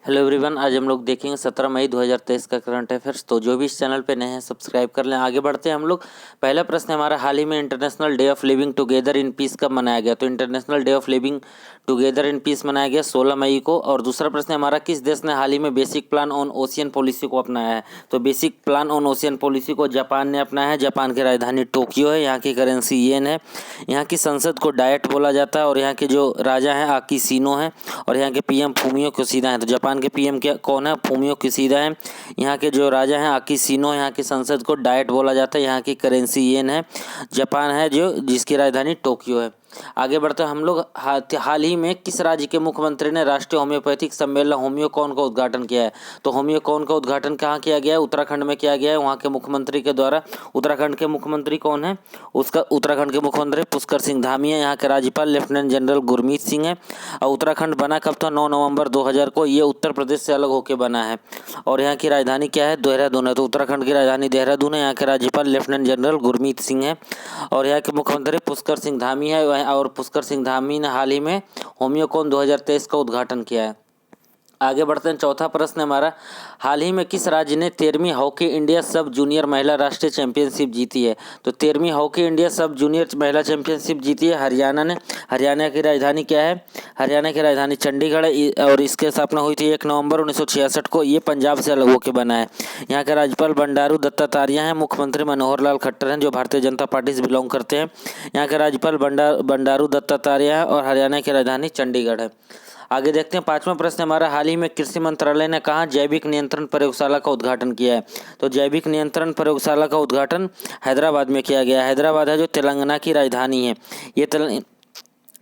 Hello everyone, आज हम लोग देखेंगे 17 मई 2023 का करंट अफेयर्स। तो जो भी इस चैनल पे नए हैं सब्सक्राइब कर लें। आगे बढ़ते हैं हम लोग। पहला प्रश्न हमारा, हाल ही में international day of living together in peace कब मनाया गया? तो international day of living together in peace मनाया गया 16 मई को। और दूसरा प्रश्न हमारा, किस देश ने हाल ही में basic plan on ocean policy को अपनाया है? तो basic plan on ocean policy को जापान ने अपनाया है। जापान की राजधानी टोक्यो है, यहाँ की करेंसी येन है, यहाँ की संसद को डायट बोला जाता है और यहाँ के जो राजा हैं आकिशिनो हैं और यहाँ के पीएम फूमियो किशिदा हैं। तो जापान के पीएम क्या कौन है? फूमियो किशिदा हैं। यहाँ के जो राजा हैं आकिशिनो, यहाँ की संसद को डायट बोला जाता है, यहाँ की करेंसी येन है। जापान है जो जिसकी राजधानी टोक्यो है। आगे बढ़ते हैं हम लोग। हाल ही में किस राज्य के मुख्यमंत्री ने राष्ट्रीय होम्योपैथिक सम्मेलन होम्योकॉन का उद्घाटन किया है? तो होम्योकॉन का उद्घाटन कहाँ किया गया है? उत्तराखंड में किया गया है, वहाँ के मुख्यमंत्री के द्वारा। उत्तराखंड के मुख्यमंत्री कौन है? उसका उत्तराखंड के मुख्यमंत्री पुष्कर सिंह धामी है। यहाँ के राज्यपाल लेफ्टिनेंट जनरल गुरमीत सिंह है। और उत्तराखंड बना कब था? 9 नवंबर 2000 को। ये उत्तर प्रदेश से अलग होकर बना है। और यहाँ की राजधानी क्या है? देहरादून है। तो उत्तराखंड की राजधानी देहरादून है। यहाँ के राज्यपाल लेफ्टिनेंट जनरल गुरमीत सिंह है और यहाँ के मुख्यमंत्री पुष्कर सिंह धामी है। और पुष्कर सिंह धामी ने हाल ही में होम्योकॉन 2023 का उद्घाटन किया है। आगे बढ़ते हैं। चौथा प्रश्न हमारा, हाल ही में किस राज्य ने 13वीं हॉकी इंडिया सब जूनियर महिला राष्ट्रीय चैंपियनशिप जीती है? तो 13वीं हॉकी इंडिया सब जूनियर महिला चैंपियनशिप जीती है हरियाणा ने। हरियाणा की राजधानी क्या है? हरियाणा की राजधानी चंडीगढ़ है और इसकी स्थापना हुई थी 1 नवंबर 1966 को। ये पंजाब से अलग होकर बना है। यहाँ के राज्यपाल बंडारू दत्तात्रेय हैं। मुख्यमंत्री मनोहर लाल खट्टर हैं जो भारतीय जनता पार्टी से बिलोंग करते हैं। यहाँ के राज्यपाल बंडारू दत्तात्रेय हैं और हरियाणा की राजधानी चंडीगढ़ है। आगे देखते हैं। पांचवा प्रश्न हमारा, हाल ही में कृषि मंत्रालय ने कहाँ जैविक नियंत्रण प्रयोगशाला का उद्घाटन किया है? तो जैविक नियंत्रण प्रयोगशाला का उद्घाटन हैदराबाद में किया गया है। हैदराबाद है जो तेलंगाना की राजधानी है। ये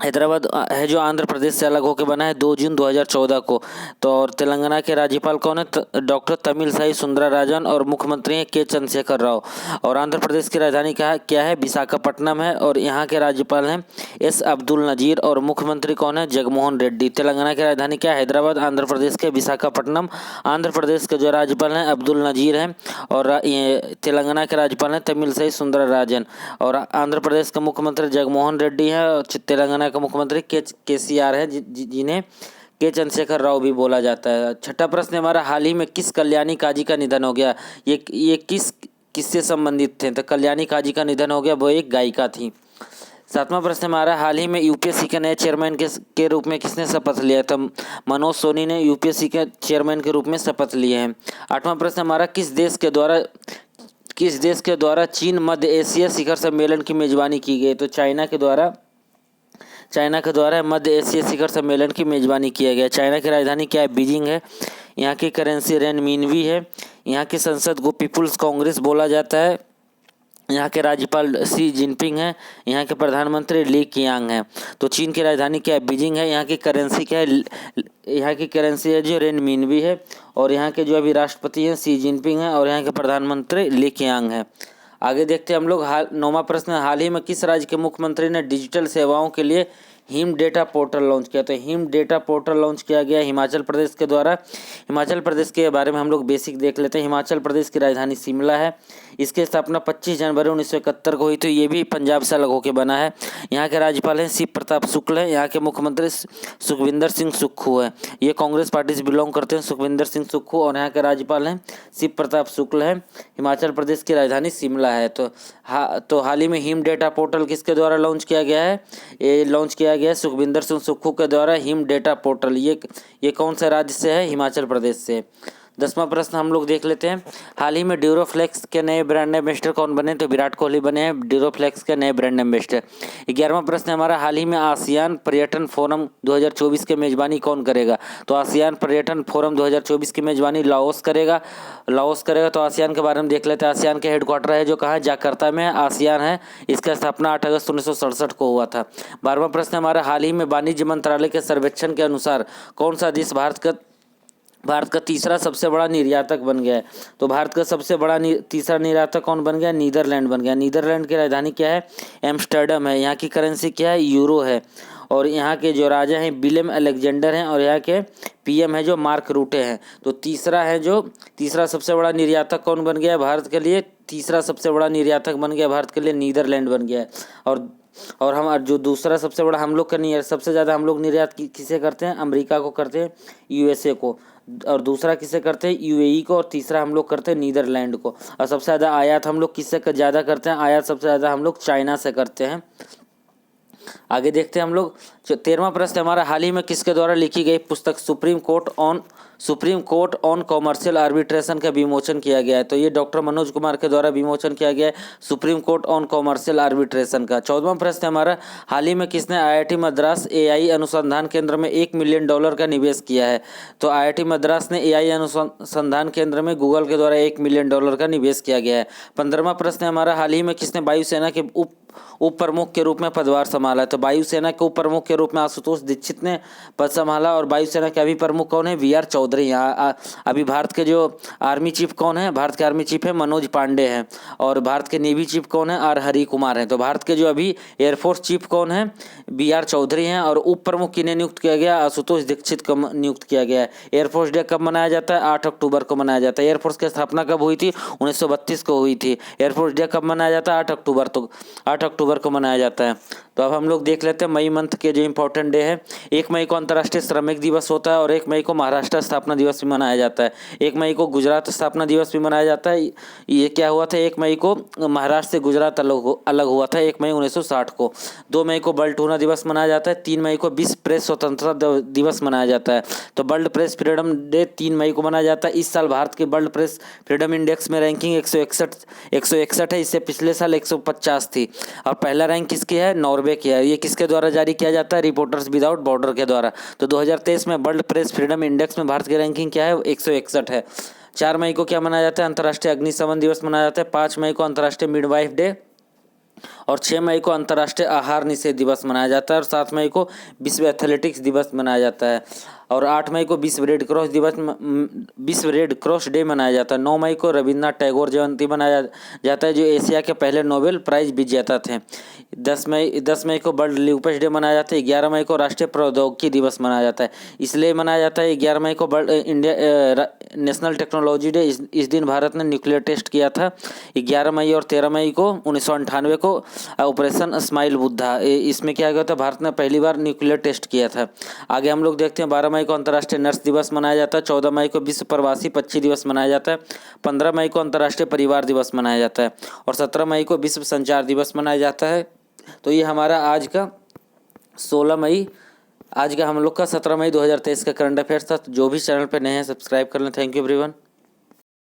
हैदराबाद है जो आंध्र प्रदेश से अलग होकर बना है 2 जून 2014 को। तो और तेलंगाना के राज्यपाल कौन है? डॉक्टर तमिलसाई सुंदरराजन और मुख्यमंत्री हैं के चंद्रशेखर राव। और आंध्र प्रदेश की राजधानी क्या है? विशाखापट्टनम है और यहाँ के राज्यपाल हैं एस अब्दुल नजीर और मुख्यमंत्री कौन है? जगमोहन रेड्डी। तेलंगाना की राजधानी क्या है? हैदराबाद। आंध्र प्रदेश के विशाखापट्टनम। आंध्र प्रदेश के जो राज्यपाल हैं अब्दुल नजीर हैं और ये तेलंगाना के राज्यपाल हैं तमिलसाई सुंदरराजन। और आंध्र प्रदेश के मुख्यमंत्री जगमोहन रेड्डी हैं और तेलंगाना का मुख्यमंत्री केसीआर है जिन्हें के चंद्रशेखर राव भी बोला जाता है। छठा प्रश्न हमारा, हाल ही में किस कल्याणी काजी का निधन हो गया? ये किससे संबंधित थे? तो कल्याणी काजी का निधन हो गया, वो एक गायिका थी। सातवां प्रश्न हमारा, हाल ही में यूपीएससी के नए चेयरमैन के रूप में किसने शपथ लिया? तो मनोज सोनी ने यूपीएससी के चेयरमैन के रूप में शपथ लिए हैं। आठवां प्रश्न हमारा, किस देश के द्वारा चीन मध्य एशिया शिखर सम्मेलन की मेजबानी की गई? तो चाइना के द्वारा मध्य एशिया शिखर सम्मेलन की मेजबानी किया गया। चाइना की राजधानी क्या है? बीजिंग है। यहाँ की करेंसी रेनमिनवी है। यहाँ की संसद को पीपुल्स कांग्रेस बोला जाता है। यहाँ के राज्यपाल शी जिनपिंग हैं। यहाँ के प्रधानमंत्री ली कियांग हैं। तो चीन की राजधानी क्या है? बीजिंग है। यहाँ की करेंसी क्या है? यहाँ की करेंसी है जो रेनमिनवी है। और यहाँ के जो अभी राष्ट्रपति हैं शी जिनपिंग हैं और यहाँ के प्रधानमंत्री ली कियांग हैं। आगे देखते हैं हम लोग। नौवां प्रश्न, हाल ही में किस राज्य के मुख्यमंत्री ने डिजिटल सेवाओं के लिए हिम डेटा पोर्टल लॉन्च किया? तो हिम डेटा पोर्टल लॉन्च किया गया हिमाचल प्रदेश के द्वारा। हिमाचल प्रदेश के बारे में हम लोग बेसिक देख लेते हैं। हिमाचल प्रदेश की राजधानी शिमला है। इसकी स्थापना 25 जनवरी 1971 को हुई। तो ये भी पंजाब से अलग होकर बना है। यहाँ के राज्यपाल हैं शिव प्रताप शुक्ल है। यहाँ के मुख्यमंत्री सुखविंदर सिंह सुक्खू है। ये कांग्रेस पार्टी से बिलोंग करते हैं, सुखविंदर सिंह सुक्खू। और यहाँ के राज्यपाल हैं शिव प्रताप शुक्ल है। हिमाचल प्रदेश की राजधानी शिमला है। तो हाल ही में हिम डेटा पोर्टल किसके द्वारा लॉन्च किया गया है? ये लॉन्च किया गया सुखविंदर सिंह सुक्खू के द्वारा हिम डेटा पोर्टल। ये कौन सा राज्य से है? हिमाचल प्रदेश से। 10वां प्रश्न हम लोग देख लेते हैं। हाल ही में ड्यूरोफ्लेक्स के नए ब्रांड एम्बेसडर कौन बने? तो विराट कोहली बने हैं ड्यूरोफ्लेक्स के नए ब्रांड एम्बेसडर। 11वां प्रश्न हमारा, हाल ही में आसियान पर्यटन फोरम 2024 के मेजबानी कौन करेगा? तो आसियान पर्यटन फोरम 2024 की मेजबानी लाओस करेगा। तो आसियान के बारे में देख लेते हैं। आसियान के हेडक्वार्टर है जो कहाँ है? जाकार्ता में आसियान है। इसका स्थापना 8 अगस्त 1967 को हुआ था। 12वां प्रश्न हमारा, हाल ही में वाणिज्य मंत्रालय के सर्वेक्षण के अनुसार कौन सा देश भारत का तीसरा सबसे बड़ा निर्यातक बन गया है? तो भारत का सबसे बड़ा तीसरा निर्यातक कौन बन गया? नीदरलैंड बन गया। नीदरलैंड की राजधानी क्या है? एम्स्टर्डम है। यहाँ की करेंसी क्या है? यूरो है। और यहाँ के जो राजा हैं विलियम अलेक्जेंडर हैं और यहाँ के पीएम है जो मार्क रूटे हैं। तो तीसरा सबसे बड़ा निर्यातक कौन बन गया है भारत के लिए? तीसरा सबसे बड़ा निर्यातक बन गया भारत के लिए नीदरलैंड बन गया है। और हम जो दूसरा सबसे बड़ा हम लोग का सबसे ज़्यादा हम लोग निर्यात किसे करते हैं? अमेरिका को करते हैं, यूएसए को। और दूसरा किससे करते हैं, यूएई को, और तीसरा हम लोग करते हैं नीदरलैंड को। और सबसे ज़्यादा आयात हम लोग किससे ज़्यादा करते हैं, आयात सबसे ज़्यादा हम लोग चाइना से करते हैं। आगे देखते हैं हम लोग। 13वां प्रश्न हमारा, हाल ही में किसके द्वारा लिखी गई पुस्तक supreme court on commercial arbitration का विमोचन किया गया है। तो ये डॉक्टर मनोज कुमार के द्वारा विमोचन किया गया है supreme court on commercial arbitration का। 14वां प्रश्न हमारा, हाल ही में किसने आईआईटी मद्रास एआई अनुसंधान केंद्र में $1 मिलियन का निवेश किया है। तो आईआईटी मद्रास ने एआई अनुसंधान केंद्र में गूगल के द्वारा $1 मिलियन का निवेश किया गया है। 15वां प्रश्न हमारा, हाल ही में किसने वायुसेना के उप प्रमुख के रूप में पदभार संभाला है। तो वायुसेना के उप प्रमुख के रूप में आशुतोष दीक्षित ने पद संभाला। और वायुसेना के अभी प्रमुख कौन है, वीआर चौधरी। यहाँ अभी भारत के जो आर्मी चीफ कौन है, भारत के आर्मी चीफ है मनोज पांडे हैं। और भारत के नेवी चीफ कौन है, आर हरि कुमार हैं। तो भारत के जो अभी एयरफोर्स चीफ कौन है, वीआर चौधरी हैं। और उप प्रमुख किन्हें नियुक्त किया गया, आशुतोष दीक्षित को नियुक्त किया गया है। एयरफोर्स डे कब मनाया जाता है, 8 अक्टूबर को मनाया जाता है। एयरफोर्स की स्थापना कब हुई थी, 1932 को हुई थी। एयरफोर्स डे कब मनाया जाता है, 8 अक्टूबर को मनाया जाता है। तो अब हम लोग देख लेते हैं मई मंथ के जो इंपॉर्टेंट डे है। 1 मई को अंतर्राष्ट्रीय श्रमिक दिवस होता है और 1 मई को महाराष्ट्र स्थापना दिवस भी मनाया जाता है। 1 मई को गुजरात स्थापना दिवस भी मनाया जाता है। ये क्या हुआ था, 1 मई को महाराष्ट्र से गुजरात अलग हुआ था, 1 मई 1960 को। 2 मई को वर्ल्ड टूना दिवस मनाया जाता है। 3 मई को विश्व प्रेस स्वतंत्रता दिवस मनाया जाता है। तो वर्ल्ड प्रेस फ्रीडम डे 3 मई को मनाया जाता है। इस साल भारत के वर्ल्ड प्रेस फ्रीडम इंडेक्स में रैंकिंग 161 है। इससे पिछले साल 150 थी। और पहला रैंक किसकी है, नॉर्वे की है। ये किसके द्वारा जारी किया जाता है, रिपोर्टर्स विदाउट बॉर्डर के द्वारा। तो 2023 में वर्ल्ड प्रेस फ्रीडम इंडेक्स में भारत की रैंकिंग क्या है, 161 है। 4 मई को क्या मनाया जाता है, अंतर्राष्ट्रीय अग्निशमन दिवस मनाया जाता है। 5 मई को अंतर्राष्ट्रीय मिडवाइफ डे और 6 मई को अंतर्राष्ट्रीय आहार निषेध दिवस मनाया जाता है। और 7 मई को विश्व एथलेटिक्स दिवस मनाया जाता है। और 8 मई को विश्व रेड क्रॉस डे मनाया जाता है। 9 मई को रविन्द्रनाथ टैगोर जयंती मनाया जाता है, जो एशिया के पहले नोबेल प्राइज विजेता थे। 10 मई को वर्ल्ड ल्यूपस डे मनाया जाता है। 11 मई को राष्ट्रीय प्रौद्योगिकी दिवस मनाया जाता है। इसलिए मनाया जाता है 11 मई को इंडिया नेशनल टेक्नोलॉजी डे। इस दिन भारत ने न्यूक्लियर टेस्ट किया था। 11 मई और 13 मई को 1998 को ऑपरेशन स्माइल बुद्धा, इसमें क्या गया था, भारत ने पहली बार न्यूक्लियर टेस्ट किया था। आगे हम लोग देखते हैं 12 मई को अंतर्राष्ट्रीय नर्स दिवस मनाया जाता है। 14 मई को विश्व प्रवासी पक्षी दिवस मनाया जाता है। 15 मई को अंतर्राष्ट्रीय परिवार दिवस मनाया जाता है। और 17 मई को विश्व संचार दिवस मनाया जाता है। तो ये हमारा आज का 16 मई, आज का हम लोग का 17 मई 2023 का करंट अफेयर्स था। जो भी चैनल पर नए हैं सब्सक्राइब कर लें। Thank you everyone.